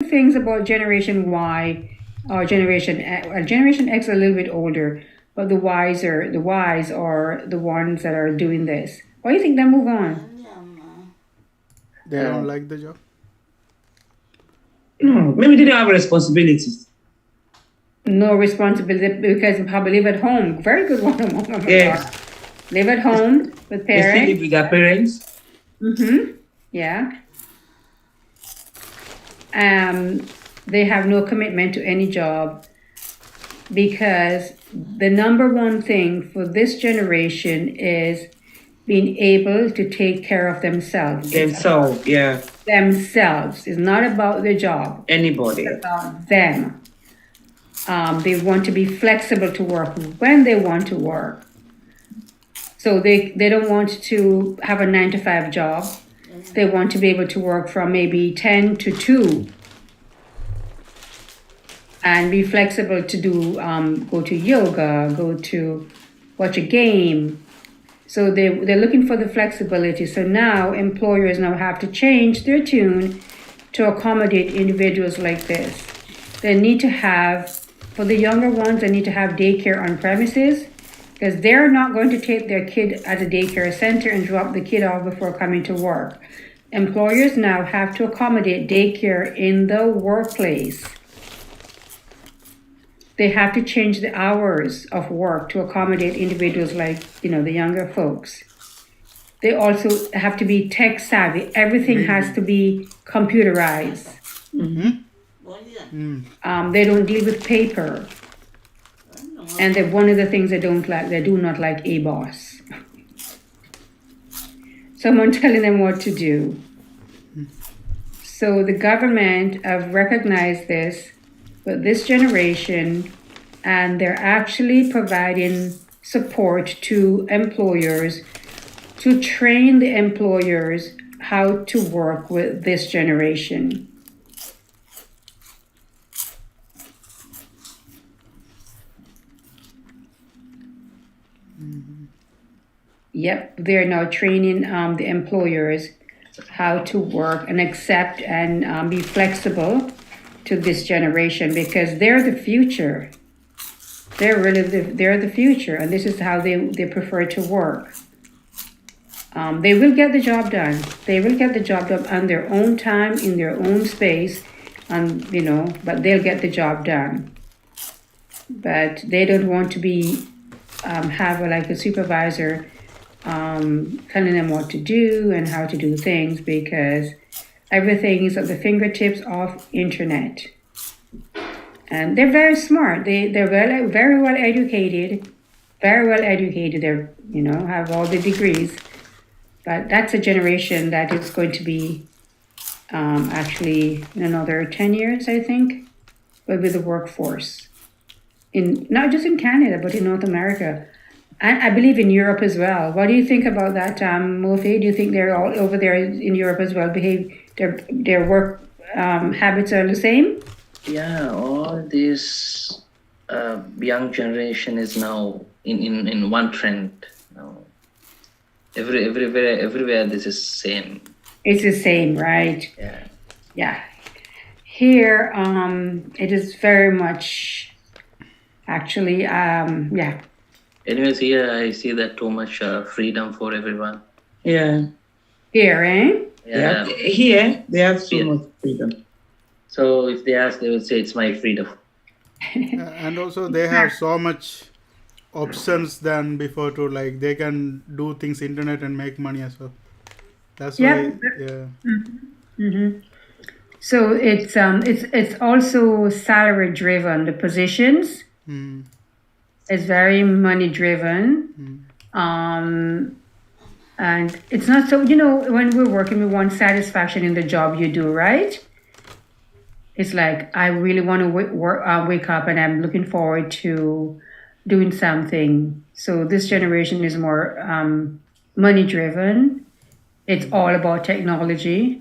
things about Generation Y or Generation X. Well, Generation X is a little bit older, but the Ys are the ones that are doing this. Why do you think they move on? They don't like the job. No, maybe they don't have responsibilities. No responsibility because they probably live at home. Very good one. Yes. Live at home with They still live parents. with their parents. Yeah. They have no commitment to any job because the number one thing for this generation is being able to take care of themselves. Themselves, yeah. Themselves. It's not about the job. Anybody. It's about them. They want to be flexible to work when they want to work. So they don't want to have a 9 to 5 job. They want to be able to work from maybe 10 to 2 and be flexible to do, go to yoga, go to watch a game. So they're looking for the flexibility. So now employers now have to change their tune to accommodate individuals like this. They need to have, for the younger ones, they need to have daycare on premises because they're not going to take their kid at a daycare center and drop the kid off before coming to work. Employers now have to accommodate daycare in the workplace. They have to change the hours of work to accommodate individuals like, the younger folks. They also have to be tech savvy. Everything has to be computerized. They don't deal with paper. And one of the things they do not like a boss. Someone telling them what to do. So the government have recognized this with this generation, and they're actually providing support to employers to train the employers how to work with this generation. Yep, they're now training the employers how to work and accept and be flexible to this generation because they're the future. They're really they're the future, and this is how they prefer to work. They will get the job done. They will get the job done on their own time, in their own space, and but they'll get the job done. But they don't want to be have a supervisor telling them what to do and how to do things because everything is at the fingertips of internet. And they're very smart. They're very well educated. They're have all the degrees. But that's a generation that is going to be actually in another 10 years, I think, will be the workforce. Not just in Canada, but in North America. And I believe in Europe as well. What do you think about that, Mofi? Do you think they're all over there in Europe as well? Their work habits are the same? Yeah, all this young generation is now in one trend. Now, everywhere this is same. It's the same, right? Yeah. Yeah. Here, it is very much actually, yeah. Anyways, here I see that too much freedom for everyone. Yeah. Here, eh? Yeah. Here, they have so much freedom. So if they ask, they will say it's my freedom. And also they have so much options than before too. Like they can do things internet and make money as well. That's why, yeah. So it's also salary driven. The positions is very money driven. And it's not so, when we're working, we want satisfaction in the job you do, right? It's like, I really want to wake up and I'm looking forward to doing something. So this generation is more money driven. It's all about technology.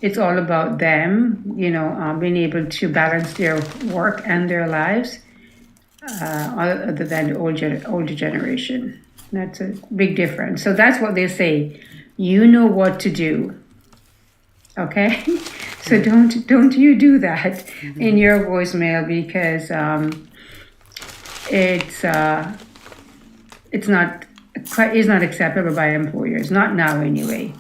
It's all about them, being able to balance their work and their lives, other than the older generation. That's a big difference. So that's what they say. You know what to do. Okay? So don't you do that in your voicemail, because it's not acceptable by employers. Not now, anyway.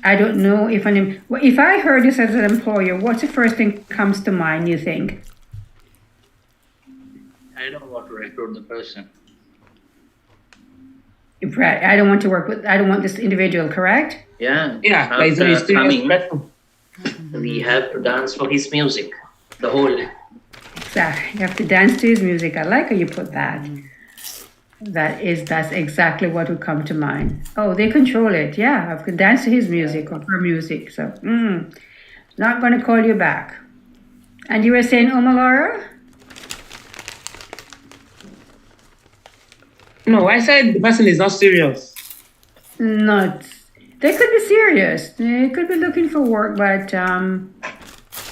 I don't know if if I heard this as an employer, what's the first thing comes to mind, you think? I don't want to recruit the person. Right. I don't want this individual, correct? Yeah. Yeah, like After it's coming, coming. we have to dance for his music. The whole day. Exactly. You have to dance to his music. I like how you put that. That's exactly what would come to mind. Oh, they control it. Yeah, I could dance to his music or her music. So, not going to call you back. And you were saying, Omalara? No, I said the person is not serious. Not. They could be serious. They could be looking for work, but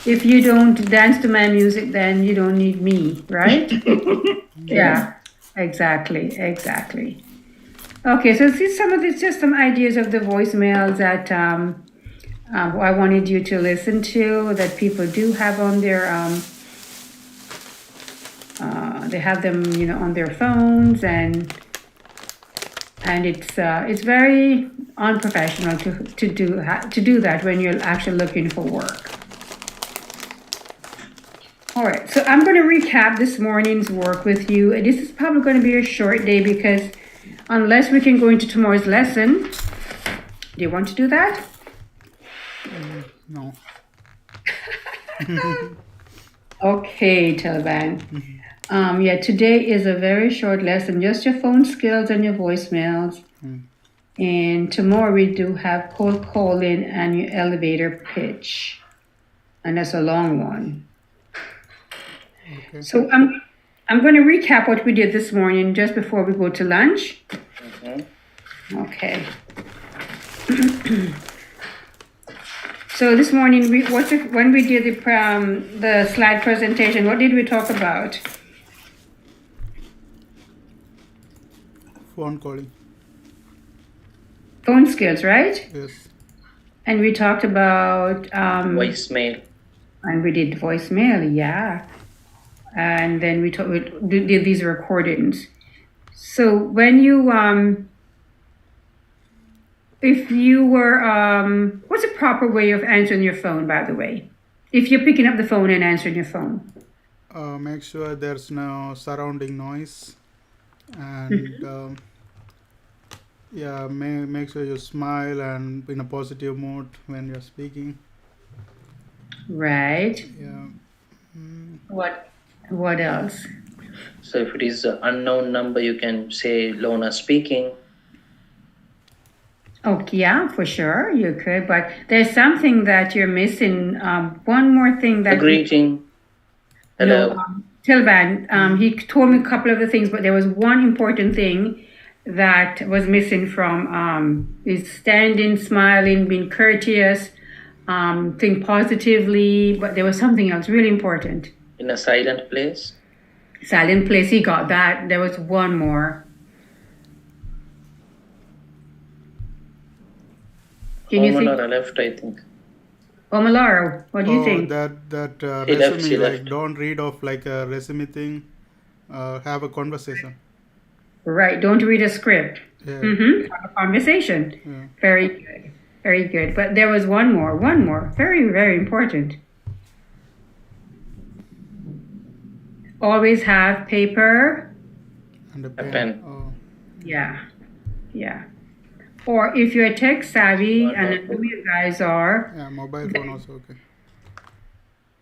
if you don't dance to my music, then you don't need me, right? Yeah, exactly. Okay, so see just some ideas of the voicemails that I wanted you to listen to, that people do have on their they have them, on their phones, and it's very unprofessional to do that when you're actually looking for work. All right, so I'm going to recap this morning's work with you. This is probably going to be a short day, because unless we can go into tomorrow's lesson, do you want to do that? No. Okay, Taliban. Yeah, today is a very short lesson, just your phone skills and your voicemails. And tomorrow we do have cold calling and your elevator pitch. And that's a long one. Okay. So I'm going to recap what we did this morning just before we go to lunch. Okay. So this morning, when we did the slide presentation, what did we talk about? Phone calling. Phone skills, right? Yes. And we talked about Voicemail. and we did voicemail, yeah. And then we did these recordings. So when you if you were what's a proper way of answering your phone, by the way? If you're picking up the phone and answering your phone. Make sure there's no surrounding noise, and make sure you smile and in a positive mood when you're speaking. Right. Yeah. What else? So if it is an unknown number, you can say Lona speaking. Oh, yeah, for sure, you could. But there's something that you're missing. One more thing that... A greeting. Hello. No, Tilban, he told me a couple of the things, but there was one important thing that was missing from is standing, smiling, being courteous, think positively, but there was something else really important. In a silent place. Silent place, he got that. There was one more. Can you think? Or left, I think. Omalara, what do you think? That He left, resume, he like left. don't read off like a resume thing. Have a conversation. Right, don't read a script. Yeah. Have a conversation. Yeah. Very good. Very good. But there was one more. Very, very important. Always have paper. And a pen. pen. Oh. Yeah. Or if you're tech savvy, and I know you guys are, Yeah, mobile phone also okay.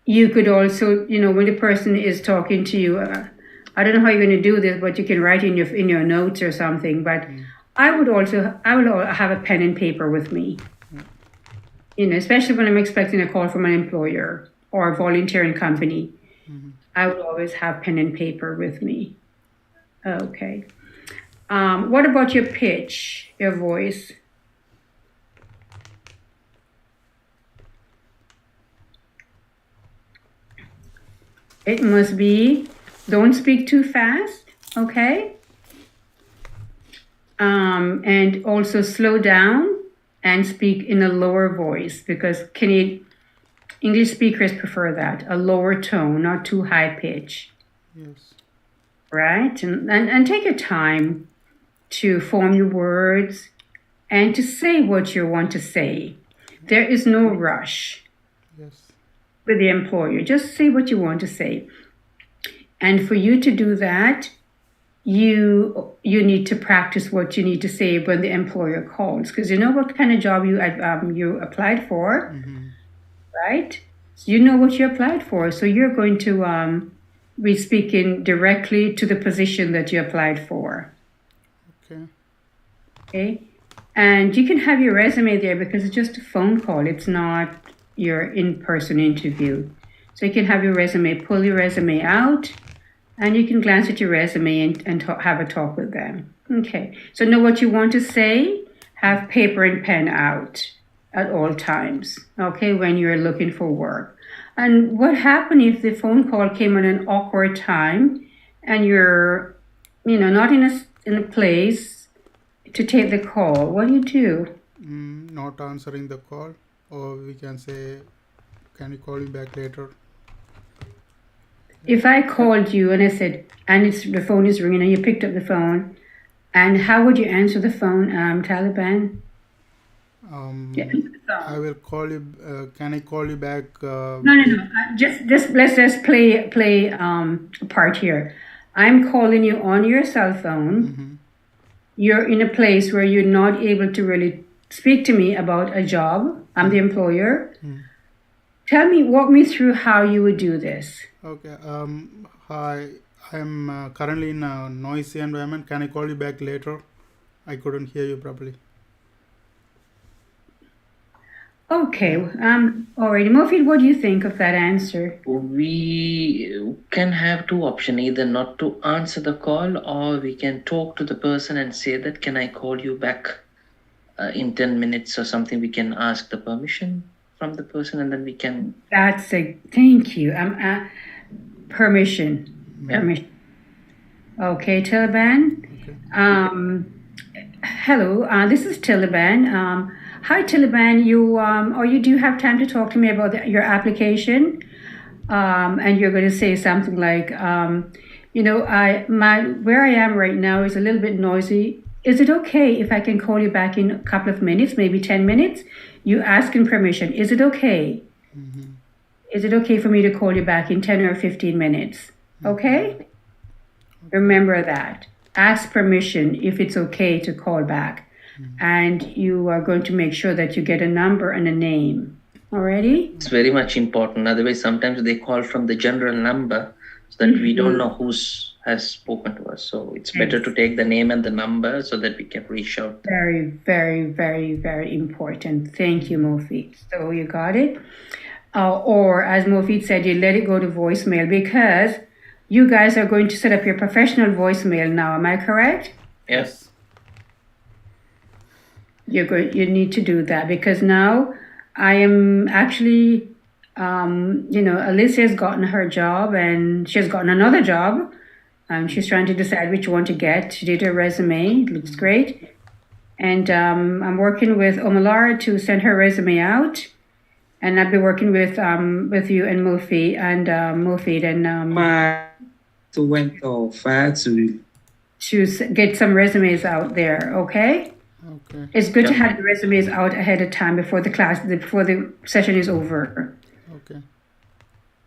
you could also, when the person is talking to you, I don't know how you're going to do this, but you can write in your notes or something. But I would have a pen and paper with me. Especially when I'm expecting a call from an employer or a volunteering company. I would always have pen and paper with me. Okay. What about your pitch, your voice? It must be, don't speak too fast, okay? And also slow down and speak in a lower voice, because English speakers prefer that, a lower tone, not too high pitch, Yes. right? And take your time to form your words and to say what you want to say. There is no rush Yes. with the employer. Just say what you want to say. And for you to do that, you need to practice what you need to say when the employer calls, because you know what kind of job you applied for, right? So you know what you applied for, so you're going to be speaking directly to the position that you applied for. Okay. Okay, and you can have your resume there because it's just a phone call. It's not your in-person interview. So you can have your resume, pull your resume out, and you can glance at your resume and have a talk with them. Okay, so know what you want to say. Have paper and pen out at all times, okay, when you're looking for work. And what happened if the phone call came at an awkward time and you're, not in a place to take the call? What do you do? Not answering the call, or we can say, can you call me back later? If I called you and I said, and the phone is ringing and you picked up the phone, and how would you answer the phone, Taliban? I will call you. Can I call you back? No. Just let's just play a part here. I'm calling you on your cell phone. You're in a place where you're not able to really speak to me about a job. I'm the employer. Walk me through how you would do this. Okay. Hi. I'm currently in a noisy environment. Can I call you back later? I couldn't hear you properly. Okay. Alrighty, Mofid, what do you think of that answer? We can have two options, either not to answer the call, or we can talk to the person and say that, can I call you back in 10 minutes or something? We can ask the permission from the person, and then we can. Thank you. Permission. Okay, Taliban. Hello, this is Taliban. Hi, Taliban. You do have time to talk to me about your application? And you're going to say something like, where I am right now is a little bit noisy. Is it okay if I can call you back in a couple of minutes, maybe 10 minutes? You asking permission. Is it okay? Is it okay for me to call you back in 10 or 15 minutes? Okay? Remember that. Ask permission if it's okay to call back. And you are going to make sure that you get a number and a name. Already? It's very much important. Otherwise, sometimes they call from the general number so that we don't know who has spoken to us. So it's better to take the name and the number so that we can reach out. Very, very, very, very important. Thank you, Mofid. So you got it? Or as Mofid said, you let it go to voicemail, because you guys are going to set up your professional voicemail now. Am I correct? Yes. You need to do that, because now I am actually, Alicia has gotten her job and she has gotten another job. She's trying to decide which one to get. She did her resume. It looks great. And I'm working with Omalara to send her resume out. And I'll be working with you and Mofid went off. I had to get some resumes out there. Okay. Okay. It's good to have the resumes out ahead of time before the session is over. Okay.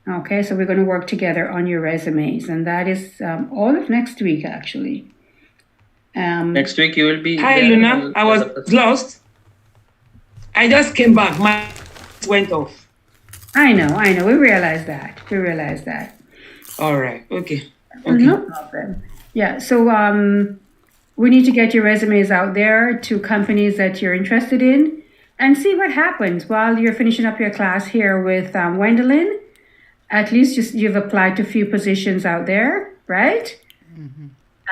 Okay, so we're going to work together on your resumes, and that is all of next week, actually. Next week you will be. Hi, Luna. I was lost. I just came back. My went off. I know. We realize that. All right. Okay. No problem. Yeah. So we need to get your resumes out there to companies that you're interested in, and see what happens while you're finishing up your class here with Wendelin. At least you've applied to a few positions out there, right?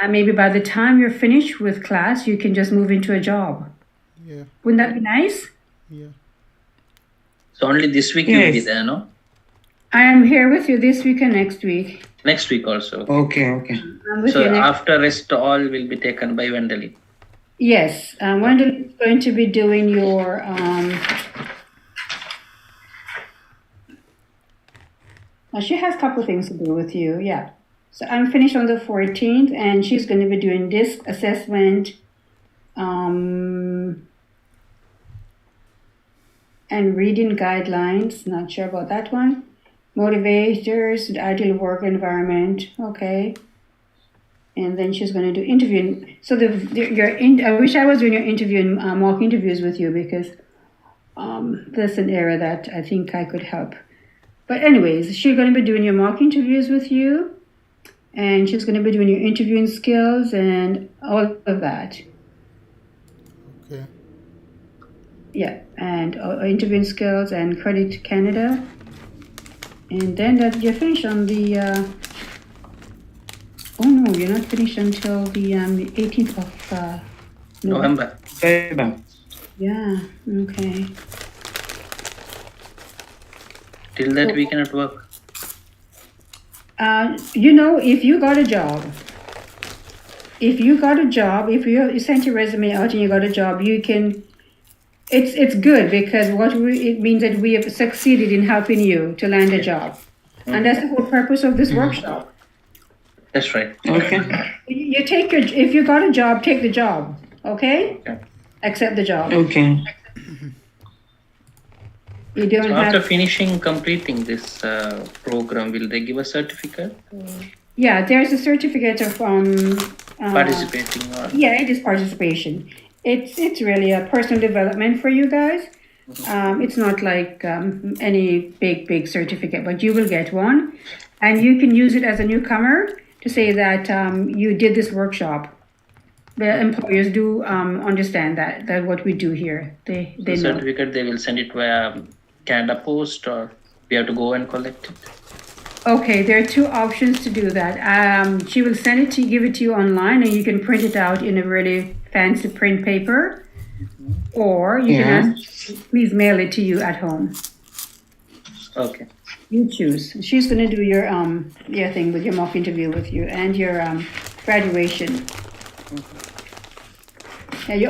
And maybe by the time you're finished with class, you can just move into a job. Yeah. Wouldn't that be nice? Yeah. So only this week you'll be there, no? I am here with you this week and next week. Next week also. Okay. So after rest, all will be taken by Wendelin. Yes, Wendelin is going to be doing your She has a couple things to do with you, yeah. So I'm finished on the 14th, and she's going to be doing this assessment and reading guidelines. Not sure about that one. Motivators, the ideal work environment, okay. And then she's going to do interviewing. So I wish I was doing your interview and mock interviews with you, because that's an area that I think I could help. But anyways, she's going to be doing your mock interviews with you, and she's going to be doing your interviewing skills and all of that. Okay. Yeah, and interviewing skills and Credit Canada. And then that you're finished on the, oh no, you're not finished until the 18th of November. Yeah, okay. Till that we cannot work. If you got a job, if you sent your resume out and you got a job, you can, it's good, because it means that we have succeeded in helping you to land a job. And that's the whole purpose of this workshop. That's right. Okay. If you got a job, take the job, okay? Accept the job. Okay. You don't So have. after completing this program, will they give a certificate? Yeah, there's a certificate of Participating or Yeah, it is participation. It's really a personal development for you guys. It's not like any big certificate, but you will get one, and you can use it as a newcomer to say that you did this workshop. The employers do understand that what we do here. They the know. certificate, they will send it via Canada Post, or we have to go and collect it? Okay, there are two options to do that. She will give it to you online, and you can print it out in a really fancy print paper, or you can ask, please mail it to you at home. Okay. You choose. She's going to do your thing with your mock interview with you and your graduation. Yeah, you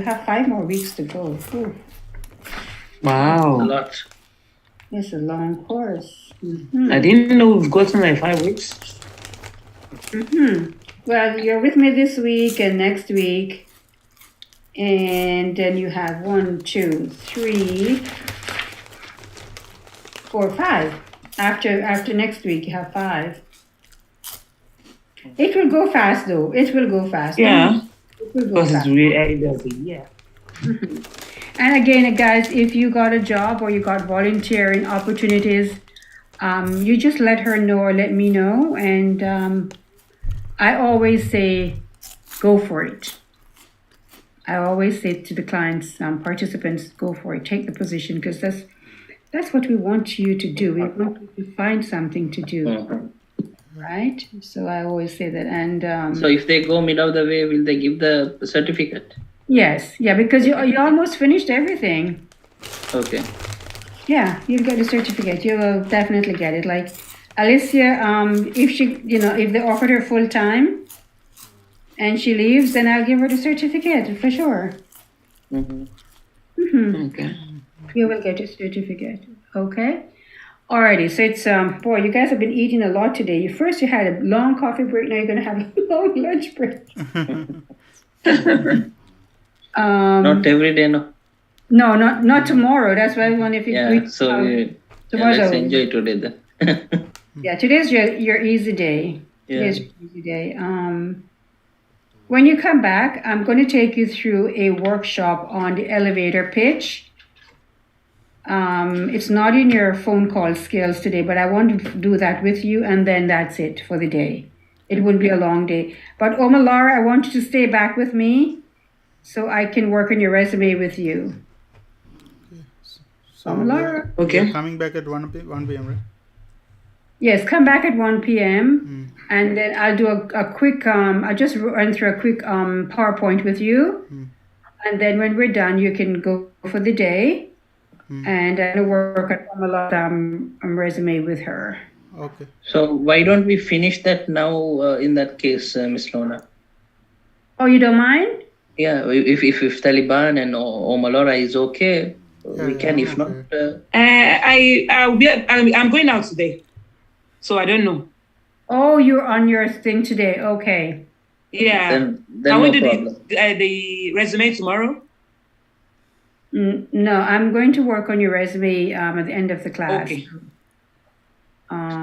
have 5 more weeks to go. Ooh, A Wow. lot. it's a long course. I didn't know we've gotten like 5 weeks. Well, you're with me this week and next week, and then you have 1, 2, 3, 4, 5. After next week, you have 5. It will go fast, though. It will go fast. Yeah. It will go Because fast. it's really busy. Yeah. And again, guys, if you got a job or you got volunteering opportunities, you just let her know or let me know. And I always say, go for it. I always say to the clients, participants, go for it. Take the position, because that's what we want you to do. We want you to find something to do, right? So I always say that. And So if they go mid of the way, will they give the certificate? yes, yeah, because you almost finished everything. Okay. Yeah, you'll get a certificate. You will definitely get it. Like Alicia, if they offered her full time and she leaves, then I'll give her the certificate for sure. Okay. You will get a certificate. Okay. Alrighty. So it's boy, you guys have been eating a lot today. First you had a long coffee break. Now you're gonna have a long lunch break. Not every day, no. No, not tomorrow. That's why I want if you Yeah. So let's enjoy today then. Yeah, today's your easy day. Yeah. Today's your easy day. When you come back, I'm going to take you through a workshop on the elevator pitch. It's not in your phone call skills today, but I want to do that with you, and then that's it for the day. It wouldn't be a long day. But Omalara, I want you to stay back with me so I can work on your resume with you. So Omalara. Okay. we're coming back at 1 p.m., right? Yes, come back at 1 p.m. And then I'll do a quick, I'll just run through a quick PowerPoint with you. And then when we're done, you can go for the day. And I'll work on a lot resume with her. Okay. So why don't we finish that now? In that case, Miss Lona. Oh, you don't mind? Yeah, if Taliban and Omalora is okay, we can. If not, I'm going out today, so I don't know. Oh, you're on your thing today. Okay. Yeah. then Can we no do problem. the resume tomorrow? No, I'm going to work on your resume at the end of the class. Okay.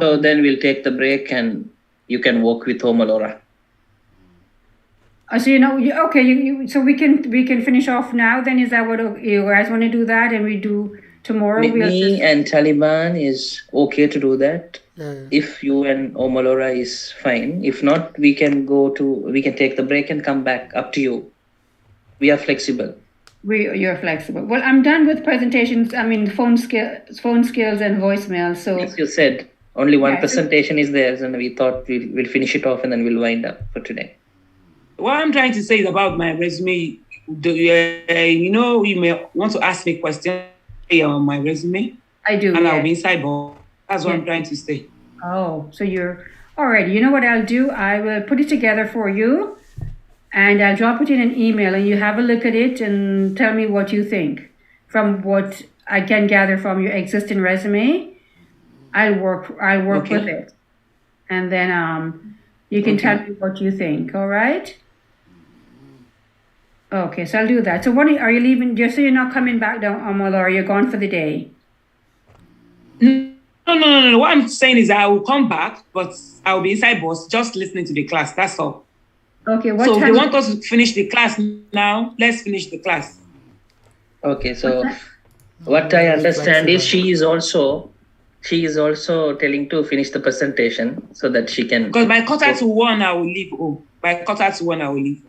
So then we'll take the break and you can work with Homolora. So so we can finish off now. Then is that what you guys want to do that, and we do tomorrow? Me and Taliban is okay to do that. Yeah. If you and Omolora is fine. If not, we can take the break and come back. Up to you. We are flexible. You're flexible. Well, I'm done with presentations. I mean, phone skills and voicemail. So As you said, only one presentation is there, and we thought we'll finish it off and then we'll wind up for today. What I'm trying to say is about my resume. You may want to ask me questions on my resume. I do. And I'll be inside, but that's what I'm trying to say. Oh, so you're all right. You know what I'll do? I will put it together for you, and I'll drop it in an email, and you have a look at it and tell me what you think. From what I can gather from your existing resume, I'll work with it, and then you can tell me what you think. All right? Okay, so I'll do that. So what are you leaving? Just so you're not coming back down, or you're gone for the day? No. What I'm saying is I will come back, but I will be inside bus just listening to the class. That's all. Okay, so if they want us to finish the class now, let's finish the class. Okay, so what I understand is she is also telling to finish the presentation so that she can. Because by 1:45 I will leave home. By 1:45 I will leave.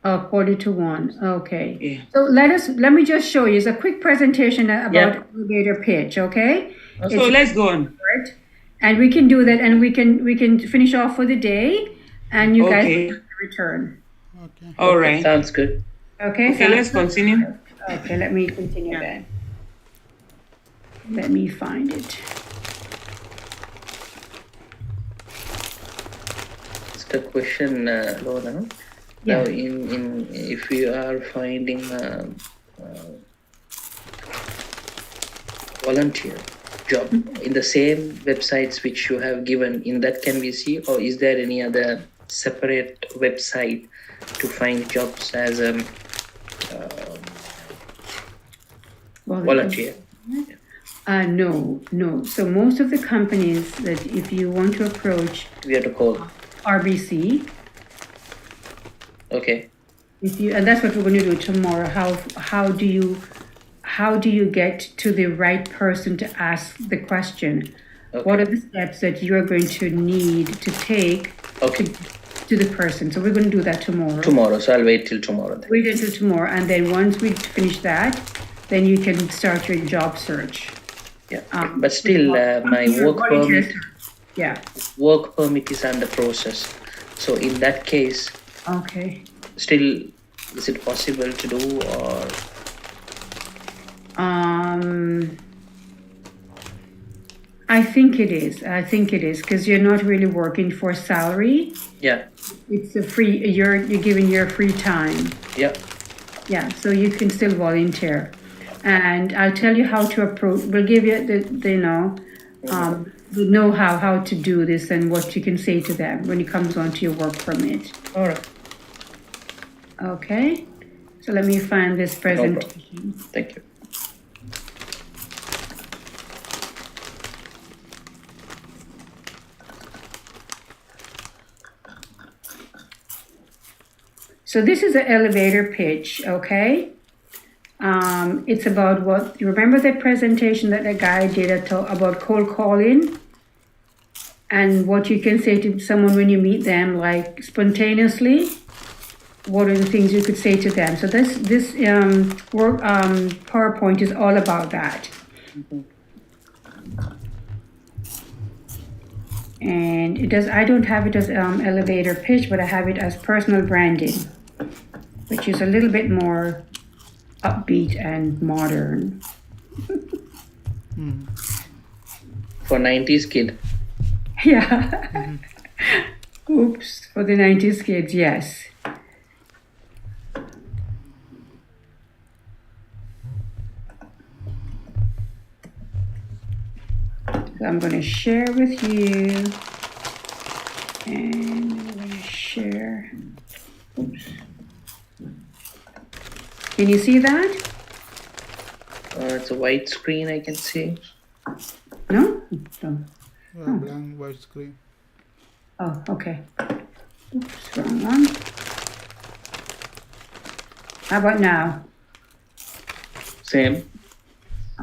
1:45. Okay. Yeah. So let me just show you. It's a quick presentation about elevator pitch. Okay. So let's go on. Right. And we can do that, and we can finish off for the day, and you guys can return. Okay. All right. Sounds good. Okay. Okay. Let's continue. Okay. Let me continue then. Let me find it. Just a question, Lorna. Yeah. Now, if you are finding volunteer job in the same websites which you have given, in that can we see, or is there any other separate website to find jobs as a volunteer? No. So most of the companies that if you want to approach, We have to call. RBC. Okay. And that's what we're going to do tomorrow. How do you get to the right person to ask the question? Okay. What are the steps that you're going to need to take to the person? So we're going to do that tomorrow. Tomorrow, so I'll wait till tomorrow then. Wait until tomorrow, and then once we finish that, then you can start your job search. Yeah. But still, my work permit is under process. So in that case, okay. Still, is it possible to do, or? I think it is because you're not really working for salary. Yeah. It's a free. You're giving your free time. Yeah. Yeah. So you can still volunteer, and I'll tell you how to approach. We'll give you the know-how how to do this and what you can say to them when it comes on to your work permit. All right. Okay. So let me find this presentation. Thank you. So this is an elevator pitch, okay? It's about what, you remember the presentation that the guy did about cold calling? And what you can say to someone when you meet them, like spontaneously? What are the things you could say to them? So this PowerPoint is all about that. Mm-hmm. And I don't have it as elevator pitch, but I have it as personal branding, which is a little bit more upbeat and modern. For 90s kid. Yeah. Oops, for the 90s kids, yes. So I'm going to share with you. And I'm going to share. Oops. Can you see that? It's a white screen, I can see. No? No. Blank white screen. Oh, okay. Oops, wrong one. How about now? Same.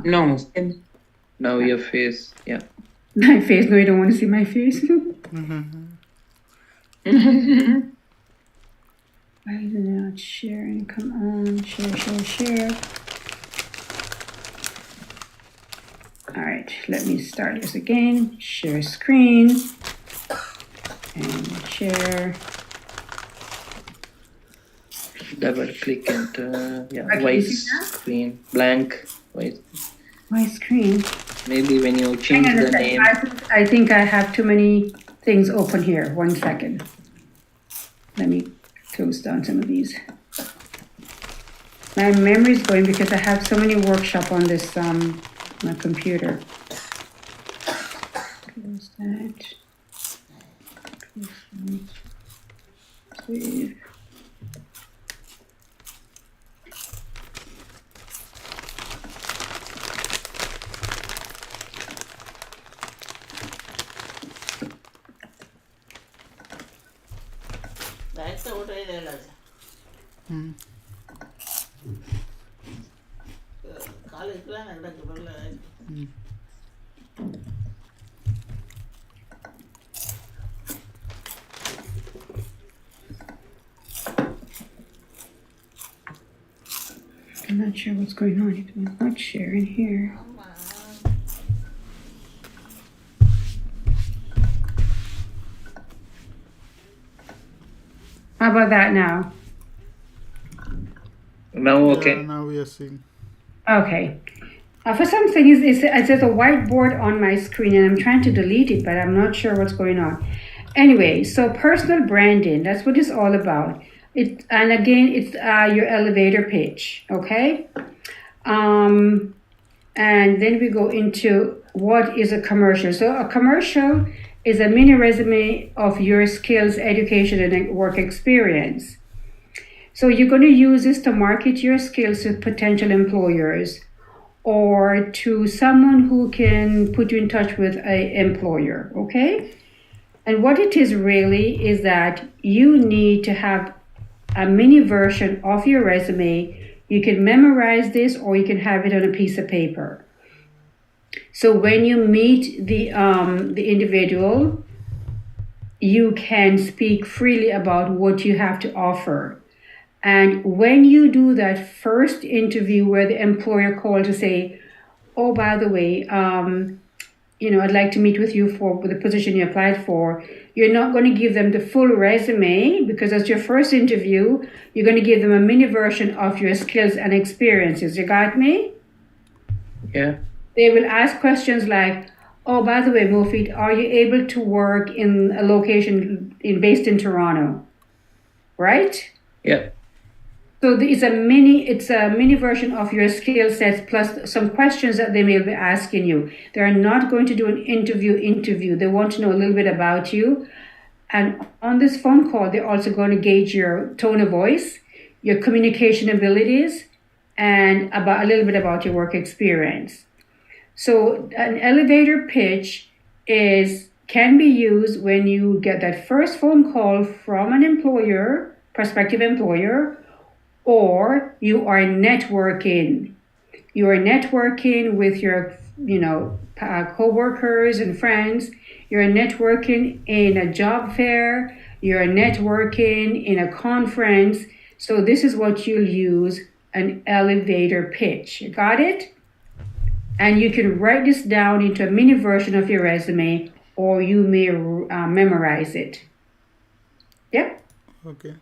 No. Now your face. Yeah. My face? No, you don't want to see my face. Why is it not sharing? Come on, share. All right, let me start this again. Share screen and share. Double click and Okay, white you see that? screen, blank white. My screen. Maybe when you change Hang on a the second. name. I think I have too many things open here. 1 second. Let me close down some of these. My memory is going because I have so many workshop on this my computer. Close that. Close that. Save. I'm not sure what's going on. It's not sharing here. How about that now? Now okay. Yeah, now we are seeing. Okay. For some things, there's a whiteboard on my screen and I'm trying to delete it, but I'm not sure what's going on. Anyway, so personal branding, that's what it's all about. And again, it's your elevator pitch, okay? And then we go into what is a commercial. So a commercial is a mini resume of your skills, education, and work experience. So you're going to use this to market your skills to potential employers or to someone who can put you in touch with an employer, okay? And what it is really is that you need to have a mini version of your resume. You can memorize this or you can have it on a piece of paper. So when you meet the individual, you can speak freely about what you have to offer. And when you do that first interview where the employer called to say, oh, by the way, I'd like to meet with you for the position you applied for, you're not going to give them the full resume because that's your first interview. You're going to give them a mini version of your skills and experiences. You got me? Yeah. They will ask questions like, oh, by the way, Mofid, are you able to work in a location based in Toronto? Right? Yeah. So it's a mini version of your skill sets plus some questions that they may be asking you. They're not going to do an interview. They want to know a little bit about you. And on this phone call, they're also going to gauge your tone of voice, your communication abilities, and a little bit about your work experience. So an elevator pitch can be used when you get that first phone call from an employer, prospective employer, or you are networking. You are networking with your, co-workers and friends. You're networking in a job fair. You're networking in a conference. So this is what you'll use, an elevator pitch. You got it? And you can write this down into a mini version of your resume, or you may memorize it. Yep. Okay.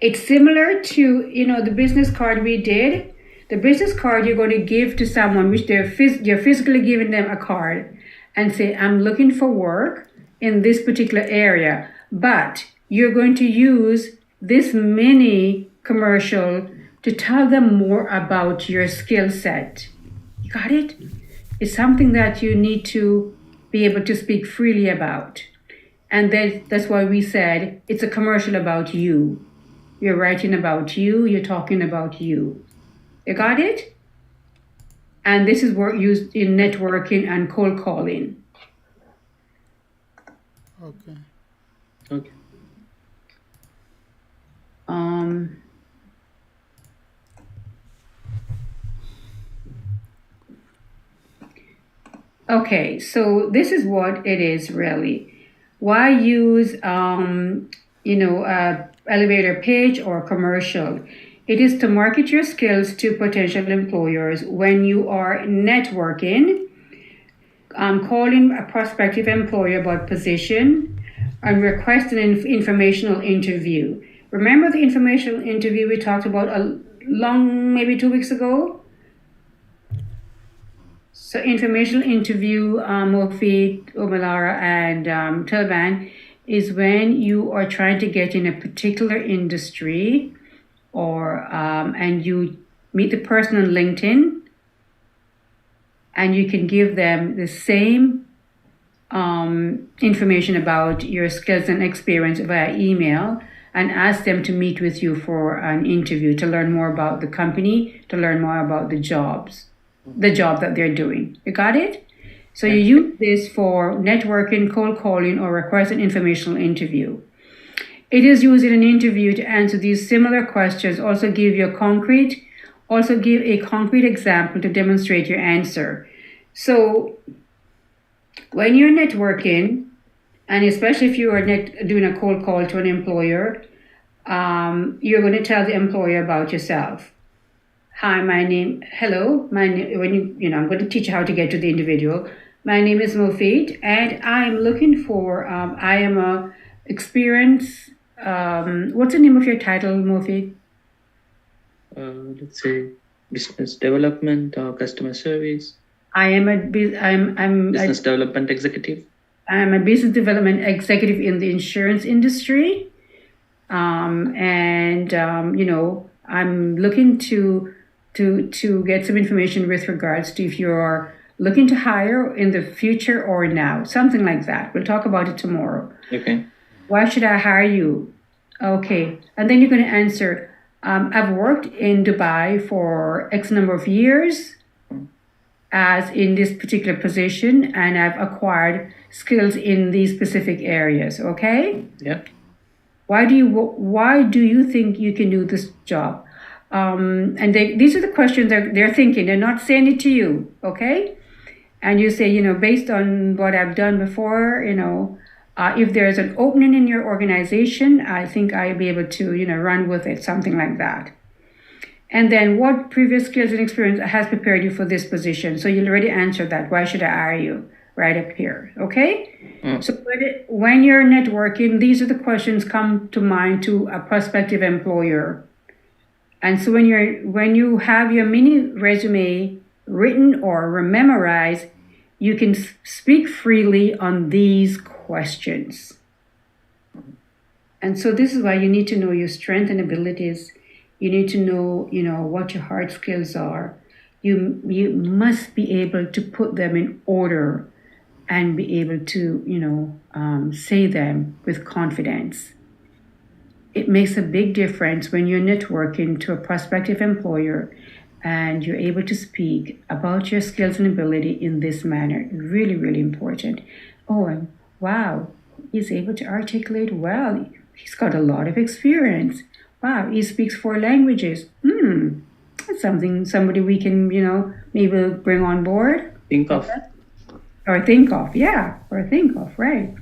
It's similar to, the business card we did. The business card you're going to give to someone, which you're physically giving them a card and say, I'm looking for work in this particular area. But you're going to use this mini commercial to tell them more about your skill set. You got it? It's something that you need to be able to speak freely about. And that's why we said it's a commercial about you. You're writing about you, you're talking about you. You got it? And this is word used in networking and cold calling. Okay. Okay. Okay, so this is what it is really. Why use, elevator pitch or commercial? It is to market your skills to potential employers when you are networking, calling a prospective employer about position, and requesting an informational interview. Remember the informational interview we talked about maybe 2 weeks ago? So informational interview, Mofid, Omalara, and Telban, is when you are trying to get in a particular industry, and you meet the person on LinkedIn, and you can give them the same information about your skills and experience via email, and ask them to meet with you for an interview to learn more about the company, to learn more about the job that they're doing. You got it? So you use this for networking, cold calling, or request an informational interview. It is used in an interview to answer these similar questions, also give a concrete example to demonstrate your answer. So when you're networking, and especially if you are doing a cold call to an employer, you're going to tell the employer about yourself. Hi, I'm going to teach you how to get to the individual. My name is Mofid, and I'm looking for, I am a experienced, what's the name of your title, Mofid? Let's say business development or customer service. I'm business development executive. I'm a business development executive in the insurance industry. I'm looking to get some information with regards to if you're looking to hire in the future or now, something like that. We'll talk about it tomorrow. Okay. Why should I hire you? Okay. And then you're going to answer, I've worked in Dubai for X number of years as in this particular position, and I've acquired skills in these specific areas. Okay? Yeah. Why do you think you can do this job? These are the questions they're thinking. They're not saying it to you, okay? And you say, based on what I've done before, if there's an opening in your organization, I think I'll be able to, run with it, something like that. And then what previous skills and experience has prepared you for this position? So you'll already answer that. Why should I hire you? Right up here, okay? So when you're networking, these are the questions come to mind to a prospective employer. And so when you have your mini resume written or memorized, you can speak freely on these questions. And so this is why you need to know your strengths and abilities. You need to know, what your hard skills are. You must be able to put them in order and be able to, say them with confidence. It makes a big difference when you're networking to a prospective employer and you're able to speak about your skills and ability in this manner. Really, really important. Oh, and wow, he's able to articulate well. He's got a lot of experience. Wow, he speaks 4 languages. That's somebody we can, maybe bring on board. Think of, right.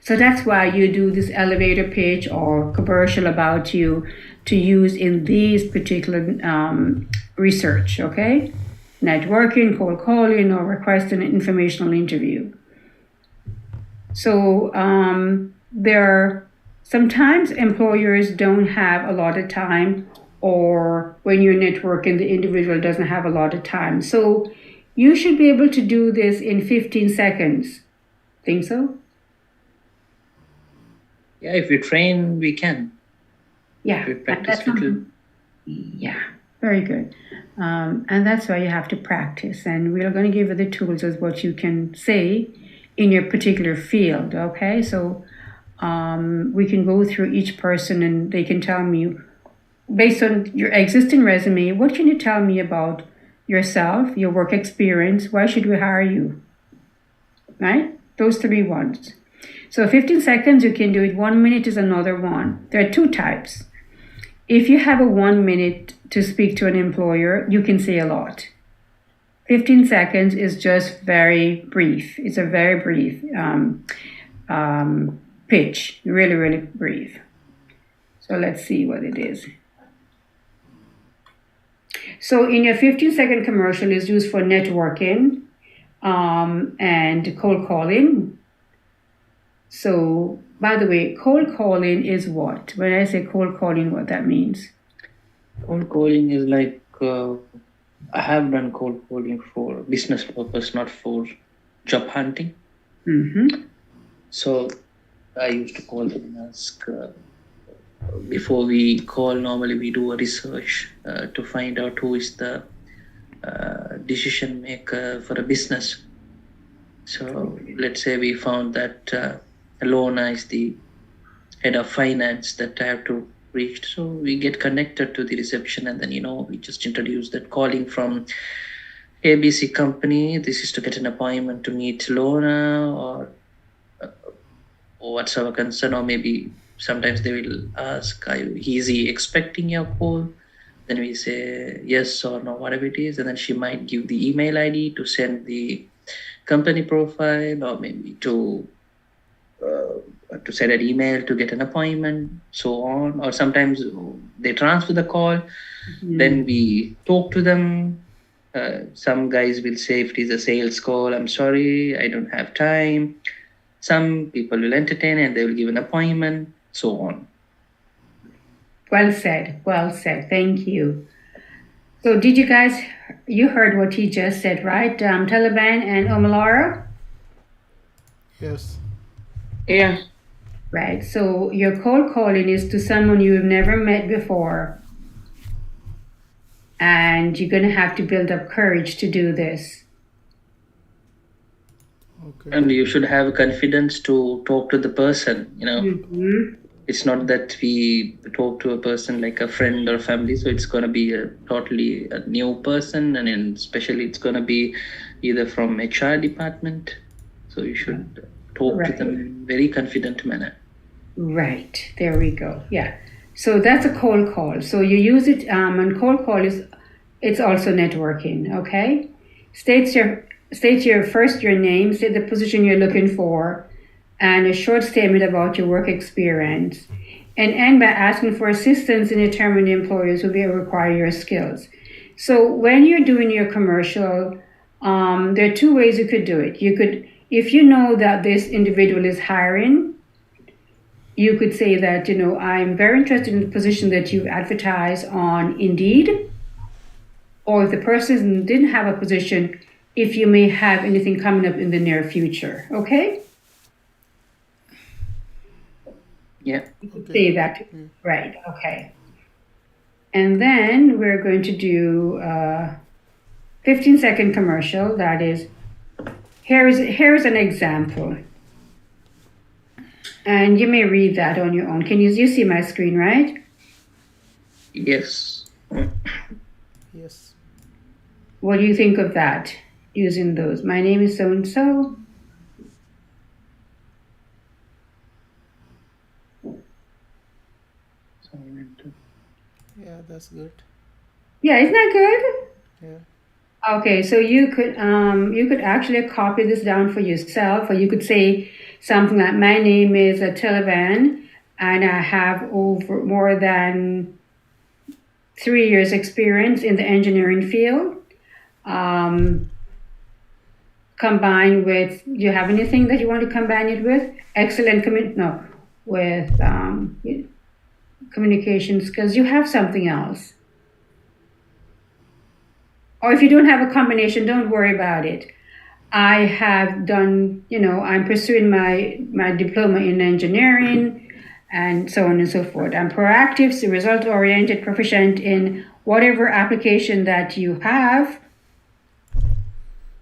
So that's why you do this elevator pitch or commercial about you to use in these particular research, okay? Networking, cold calling, or requesting an informational interview. So sometimes employers don't have a lot of time, or when you're networking, the individual doesn't have a lot of time. So you should be able to do this in 15 seconds. Think so? Yeah, if we train, we can. Yeah. If we practice little. Yeah. Very good. And that's why you have to practice. And we're going to give you the tools of what you can say in your particular field. Okay, so we can go through each person and they can tell me, based on your existing resume, what can you tell me about yourself, your work experience? Why should we hire you? Right? Those 3 ones. So 15 seconds, you can do it. 1 minute is another one. There are 2 types. If you have a 1 minute to speak to an employer, you can say a lot. 15 seconds is just very brief. It's a very brief pitch, really, really brief. So let's see what it is. So in your 15-second commercial is used for networking and cold calling. So, by the way, cold calling is what? When I say cold calling, what that means? Cold calling is like I have done cold calling for business purpose, not for job hunting. Mm-hmm. So I used to call them and ask. Before we call, normally we do a research to find out who is the decision maker for a business. So let's say we found that Lona is the head of finance that I have to reach. So we get connected to the reception and then, we just introduce that calling from ABC company. This is to get an appointment to meet Lona or what's our concern, or maybe sometimes they will ask, is he expecting your call? Then we say yes or no, whatever it is. And then she might give the email ID to send the company profile, or maybe to send an email to get an appointment, so on. Or sometimes they transfer the call. Mm-hmm. Then we talk to them. Some guys will say, if it is a sales call, I'm sorry, I don't have time. Some people will entertain and they will give an appointment, so on. Well said. Well said. Thank you. So did you guys, you heard what he just said, right? Taliban and Omalara? Yes. Yeah. Right. So your cold calling is to someone you've never met before. And you're going to have to build up courage to do this. Okay. And you should have confidence to talk to the person, Mm-hmm. It's not that we talk to a person like a friend or family. So it's going to be totally a new person. And especially it's going to be either from HR department. So you should talk to them in a very confident manner. Right. There we go. Yeah. So that's a cold call. So you use it, and cold call it's also networking. Okay. State your name, say the position you're looking for, and a short statement about your work experience, and end by asking for assistance in determining the employers who will require your skills. So when you're doing your commercial, there are 2 ways you could do it. You could, if you know that this individual is hiring, you could say that, I'm very interested in the position that you advertise on Indeed, or if the person didn't have a position, if you may have anything coming up in the near future. Okay? Yeah. Say that. Right. Okay. And then we're going to do a 15-second commercial. That is, here's an example. And you may read that on your own. Can you see my screen, right? Yes. Yes. What do you think of that, using those? My name is so-and-so. Yeah, that's good. Yeah, isn't that good? Yeah. Okay, so you could actually copy this down for yourself, or you could say something like, my name is Taliban, and I have over more than 3 years experience in the engineering field. Combined with, do you have anything that you want to combine it with? Excellent communication skills. You have something else. Or if you don't have a combination, don't worry about it. I have done, I'm pursuing my diploma in engineering and so on and so forth. I'm proactive, result-oriented, proficient in whatever application that you have,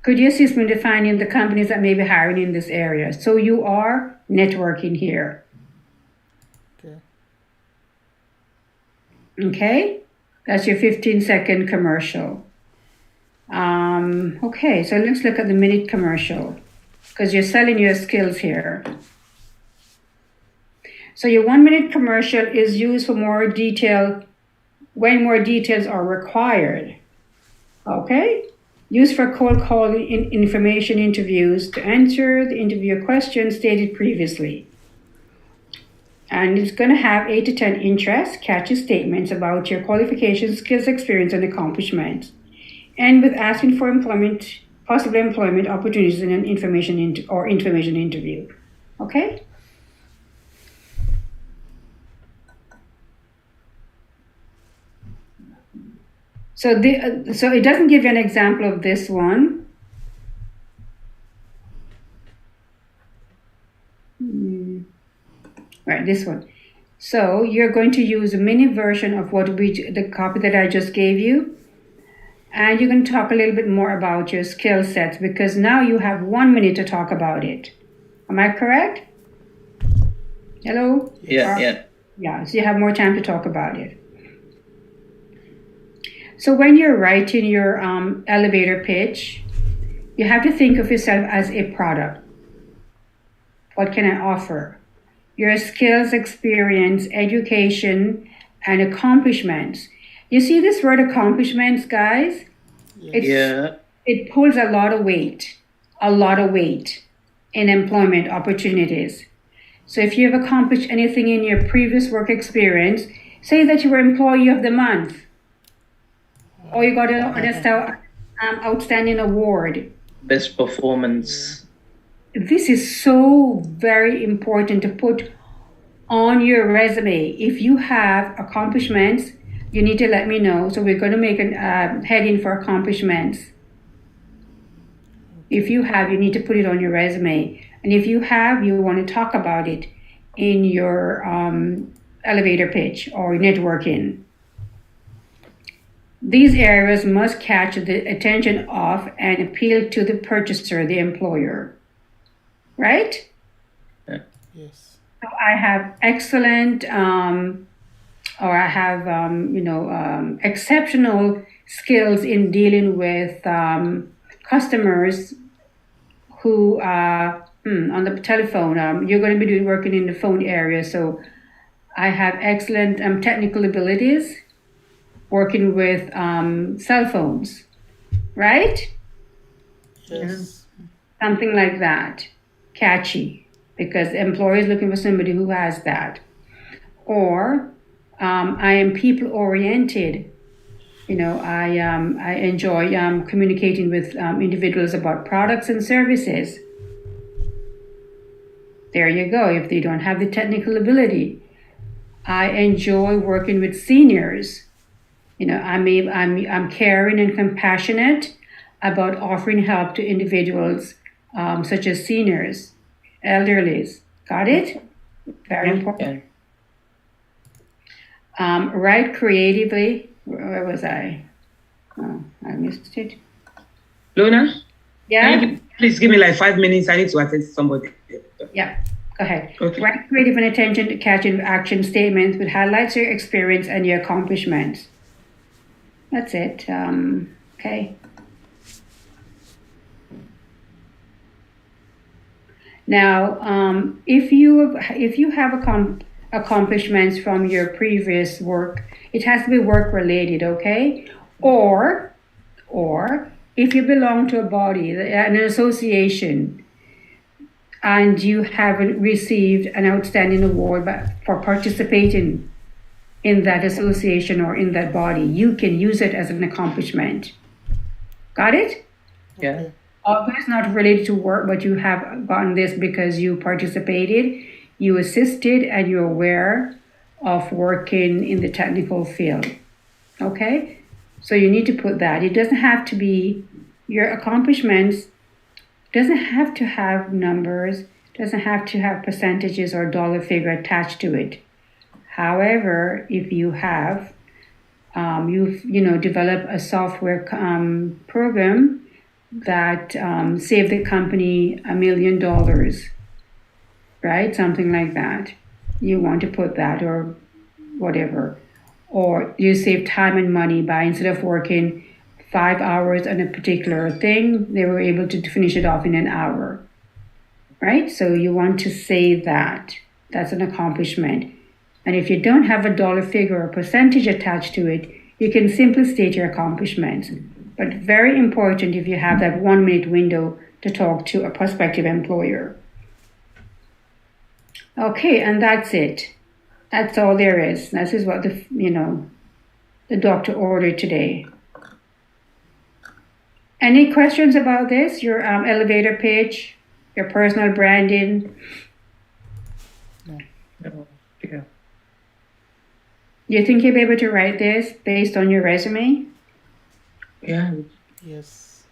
could you assist me in defining the companies that may be hiring in this area? So you are networking here. Okay. Okay, that's your 15-second commercial. Okay, so let's look at the minute commercial because you're selling your skills here. So your 1-minute commercial is used for more detail when more details are required. Okay, used for cold calling information interviews to answer the interviewer questions stated previously. And it's going to have 8 to 10 interests, catchy statements about your qualifications, skills, experience, and accomplishments. And with asking for employment, possible employment opportunities in an information interview. Okay? So it doesn't give you an example of this one. Right, this one. So you're going to use a mini version of the copy that I just gave you. And you're going to talk a little bit more about your skill sets because now you have 1 minute to talk about it. Am I correct? Hello? Yeah. Yeah, so you have more time to talk about it. So when you're writing your elevator pitch, you have to think of yourself as a product. What can I offer? Your skills, experience, education, and accomplishments. You see this word accomplishments, guys? It pulls a lot of weight in employment opportunities. So if you have accomplished anything in your previous work experience, say that you were Employee of the Month, or you got an outstanding award. Best performance. This is so very important to put on your resume. If you have accomplishments, you need to let me know. So we're going to make a heading for accomplishments. If you have, you need to put it on your resume. And if you have, you want to talk about it in your elevator pitch or networking. These areas must catch the attention of and appeal to the purchaser, the employer. Right? Yes. So I have excellent exceptional skills in dealing with customers who are on the telephone. You're going to be working in the phone area, so I have excellent technical abilities working with cell phones, right? Yes. Something like that, catchy, because the employer is looking for somebody who has that. Or I am people-oriented. I enjoy communicating with individuals about products and services. There you go. If they don't have the technical ability, I enjoy working with seniors. I'm caring and compassionate about offering help to individuals such as seniors, elderlies. Got it? Very important. Write creatively. Where was I? Oh, I missed it. Lona? Yeah? Can you please give me like 5 minutes? I need to attend to somebody. Yeah, go ahead. Okay. Write creative and attention to catching action statements with highlights your experience and your accomplishments. That's it. Okay. Now, if you have accomplishments from your previous work, it has to be work related, okay? Or if you belong to a body, an association, and you haven't received an outstanding award for participating in that association or in that body, you can use it as an accomplishment. Got it? Yeah. Although it's not related to work, but you have gotten this because you participated, you assisted, and you're aware of working in the technical field. Okay? So you need to put that. It doesn't have to be your accomplishments, doesn't have to have numbers, doesn't have to have percentages or dollar figure attached to it. However, if you have you've developed a software program that saved the company $1 million, right? Something like that. You want to put that or whatever. Or you save time and money by, instead of working 5 hours on a particular thing, they were able to finish it off in an hour, right? So you want to say that. That's an accomplishment. And if you don't have a dollar figure or percentage attached to it, you can simply state your accomplishments. But very important if you have that 1 minute window to talk to a prospective employer. Okay, and that's it. That's all there is. This is what the doctor ordered today. Any questions about this? Your elevator pitch, your personal branding? No. Yeah. You think you'll be able to write this based on your resume? Yeah. Yes.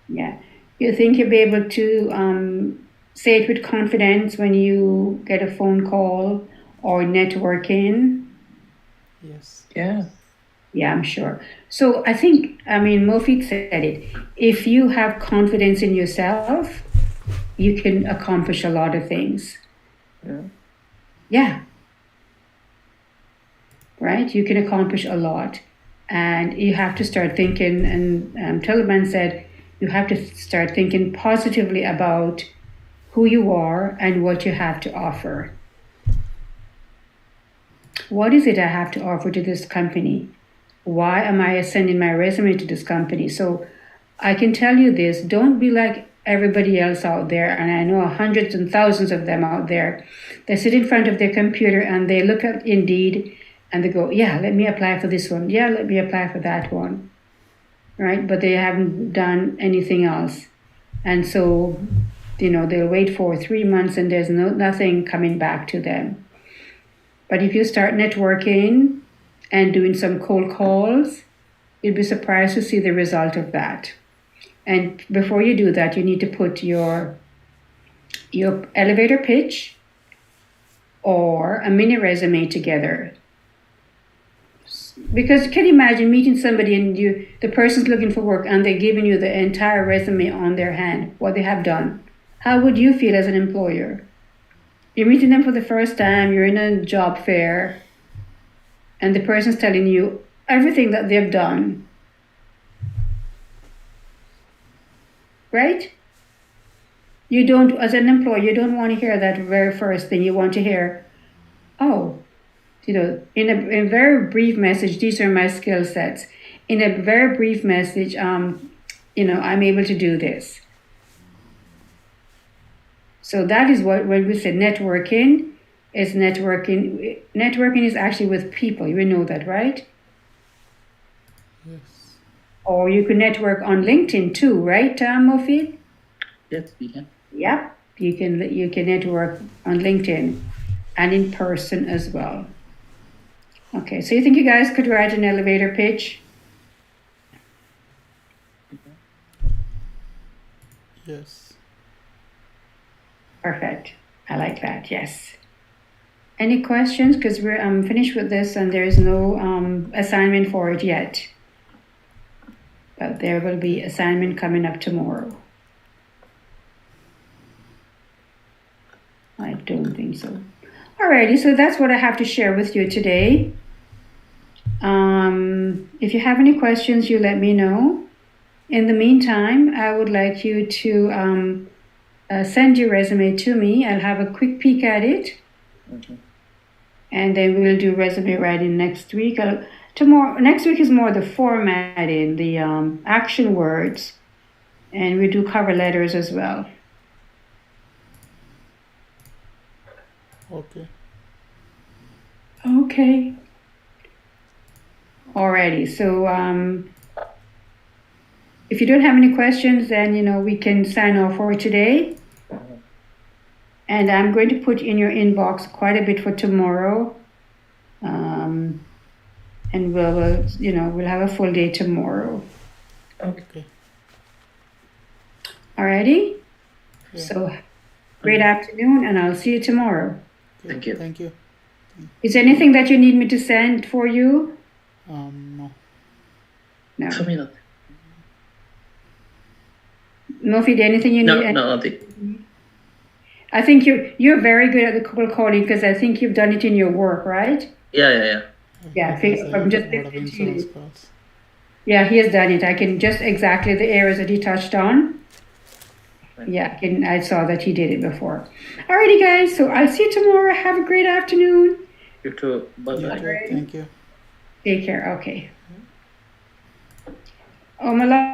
Yeah. You think you'll be able to say it with confidence when you get a phone call or networking? Yes. Yeah. Yeah, I'm sure. So I think, Mofid said it. If you have confidence in yourself, you can accomplish a lot of things. Yeah. Yeah. Right? You can accomplish a lot. And you have to start thinking, and Taliban said, you have to start thinking positively about who you are and what you have to offer. What is it I have to offer to this company? Why am I sending my resume to this company? So I can tell you this, don't be like everybody else out there, and I know hundreds and thousands of them out there. They sit in front of their computer and they look at Indeed and they go, yeah, let me apply for this one. Yeah, let me apply for that one. Right? But they haven't done anything else. And so, they'll wait for 3 months and there's nothing coming back to them. But if you start networking and doing some cold calls, you'll be surprised to see the result of that. And before you do that, you need to put your elevator pitch or a mini resume together. Because can you imagine meeting somebody and the person's looking for work and they're giving you the entire resume on their hand, what they have done? How would you feel as an employer? You're meeting them for the first time, you're in a job fair, and the person's telling you everything that they've done. Right? You don't, as an employer, you don't want to hear that very first thing. You want to hear, oh, in a very brief message, these are my skill sets. In a very brief message, I'm able to do this. So that is what, when we say networking is actually with people. You know that, right? Yes. Or you can network on LinkedIn too, right, Mofid? Yes, we can. Yep, you can network on LinkedIn and in person as well. Okay, so you think you guys could write an elevator pitch? Yes. Perfect. I like that. Yes. Any questions? Because we're finished with this and there is no assignment for it yet. But there will be assignment coming up tomorrow. I don't think so. Alrighty, so that's what I have to share with you today. If you have any questions, you let me know. In the meantime, I would like you to send your resume to me. I'll have a quick peek at it. Okay. And then we'll do resume writing next week. Next week is more the formatting, the action words, and we do cover letters as well. Okay. Okay. Alrighty, so if you don't have any questions, then we can sign off for today. And I'm going to put in your inbox quite a bit for tomorrow. And we'll have a full day tomorrow. Okay. Alrighty? Yeah. So great afternoon, and I'll see you tomorrow. Okay. Thank you. Thank you. Is there anything that you need me to send for you? No. No. For me, nothing. Mofid, anything you No, need? no, nothing. I think you're very good at the cold calling because I think you've done it in your work, right? Yeah. Yeah, Because from just a lot of listening to insurance you. calls. Yeah, he has done it. I can just exactly the areas that he touched on. Yeah, I saw that he did it before. Alrighty, guys. So I'll see you tomorrow. Have a great afternoon. You too. Bye You bye. too. Thank you. Take care. Okay. Oh, my love.